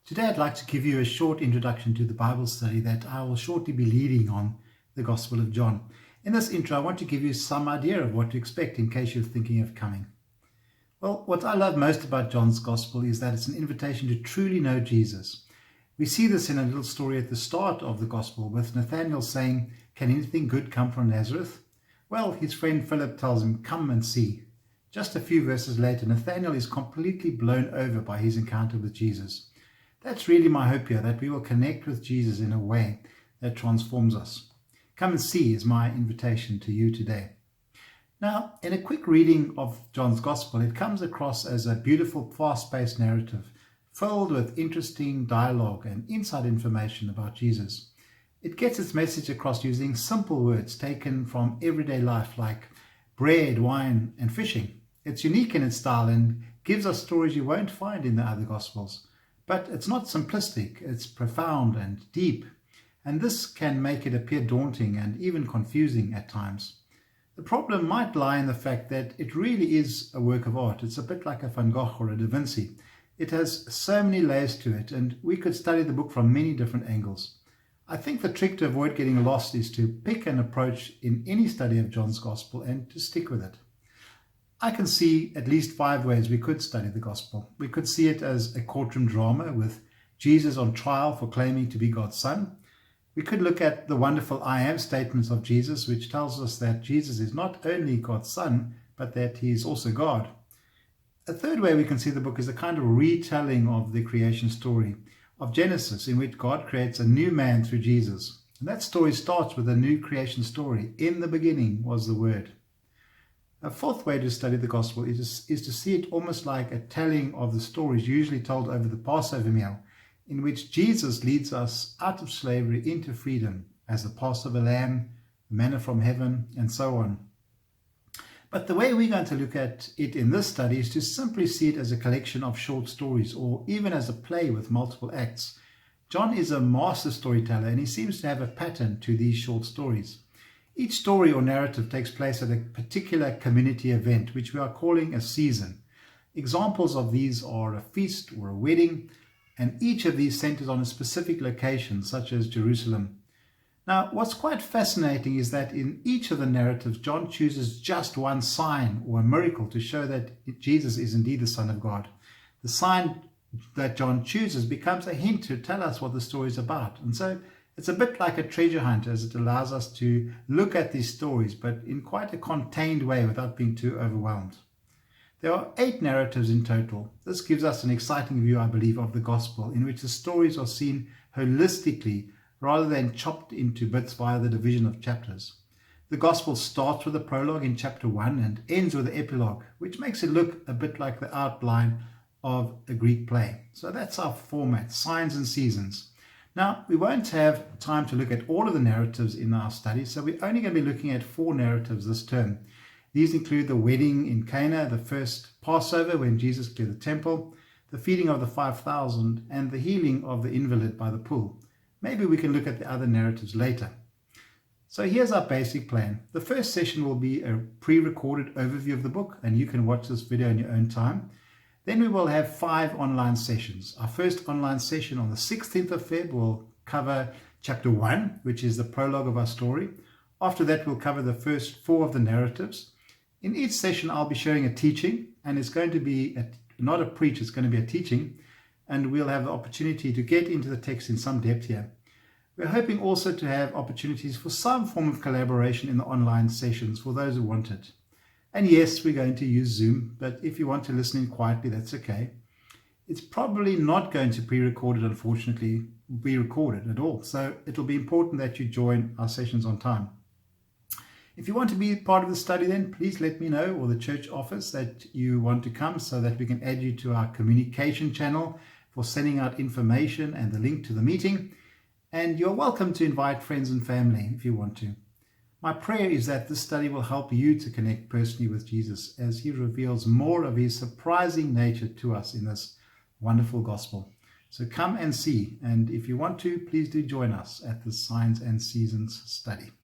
Today I'd like to give you a short introduction to the Bible study that I will shortly be leading on the Gospel of John. In this intro, I want to give you some idea of what to expect in case you're thinking of coming. Well, what I love most about John's Gospel is that it's an invitation to truly know Jesus. We see this in a little story at the start of the Gospel with Nathanael saying, "Can anything good come from Nazareth?" Well, his friend Philip tells him, "Come and see." Just a few verses later, Nathanael is completely blown over by his encounter with Jesus. That's really my hope here, that we will connect with Jesus in a way that transforms us. Come and see is my invitation to you today. Now, in a quick reading of John's Gospel, it comes across as a beautiful, fast-paced narrative filled with interesting dialogue and inside information about Jesus. It gets its message across using simple words taken from everyday life like bread, wine, and fishing. It's unique in its style and gives us stories you won't find in the other Gospels. But it's not simplistic, it's profound and deep, and this can make it appear daunting and even confusing at times. The problem might lie in the fact that it really is a work of art. It's a bit like a Van Gogh or a Da Vinci. It has so many layers to it, and we could study the book from many different angles. I think the trick to avoid getting lost is to pick an approach in any study of John's Gospel and to stick with it. I can see at least 5 ways we could study the Gospel. We could see it as a courtroom drama with Jesus on trial for claiming to be God's Son. We could look at the wonderful I am statements of Jesus, which tells us that Jesus is not only God's Son, but that he is also God. A third way we can see the book is a kind of retelling of the creation story of Genesis, in which God creates a new man through Jesus. And that story starts with a new creation story. In the beginning was the Word. A fourth way to study the Gospel is to see it almost like a telling of the stories usually told over the Passover meal, in which Jesus leads us out of slavery into freedom as the Passover lamb, the manna from heaven, and so on. But the way we're going to look at it in this study is to simply see it as a collection of short stories, or even as a play with multiple acts. John is a master storyteller, and he seems to have a pattern to these short stories. Each story or narrative takes place at a particular community event, which we are calling a season. Examples of these are a feast or a wedding, and each of these centers on a specific location, such as Jerusalem. Now, what's quite fascinating is that in each of the narratives, John chooses just one sign or a miracle to show that Jesus is indeed the Son of God. The sign that John chooses becomes a hint to tell us what the story is about. And so it's a bit like a treasure hunt, as it allows us to look at these stories, but in quite a contained way without being too overwhelmed. There are 8 narratives in total. This gives us an exciting view, I believe, of the Gospel, in which the stories are seen holistically rather than chopped into bits via the division of chapters. The Gospel starts with a prologue in chapter 1 and ends with the epilogue, which makes it look a bit like the outline of a Greek play. So that's our format, signs and seasons. Now, we won't have time to look at all of the narratives in our study, so we're only going to be looking at 4 narratives this term. These include the wedding in Cana, the first Passover when Jesus cleared the temple, the feeding of the 5,000, and the healing of the invalid by the pool. Maybe we can look at the other narratives later. So here's our basic plan. The first session will be a pre-recorded overview of the book, and you can watch this video in your own time. Then we will have 5 online sessions. Our first online session on the 16th of February will cover chapter 1, which is the prologue of our story. After that, we'll cover the first 4 of the narratives. In each session, I'll be sharing a teaching, and it's going to be not a preach, it's going to be a teaching, and we'll have the opportunity to get into the text in some depth here. We're hoping also to have opportunities for some form of collaboration in the online sessions for those who want it. And yes, we're going to use Zoom, but if you want to listen in quietly, that's okay. It's probably not going to be recorded, unfortunately, be recorded at all. So it'll be important that you join our sessions on time. If you want to be part of the study, then please let me know, or the church office, that you want to come so that we can add you to our communication channel for sending out information and the link to the meeting. And you're welcome to invite friends and family if you want to. My prayer is that this study will help you to connect personally with Jesus as he reveals more of his surprising nature to us in this wonderful gospel. So come and see, and if you want to, please do join us at the Signs and Seasons study.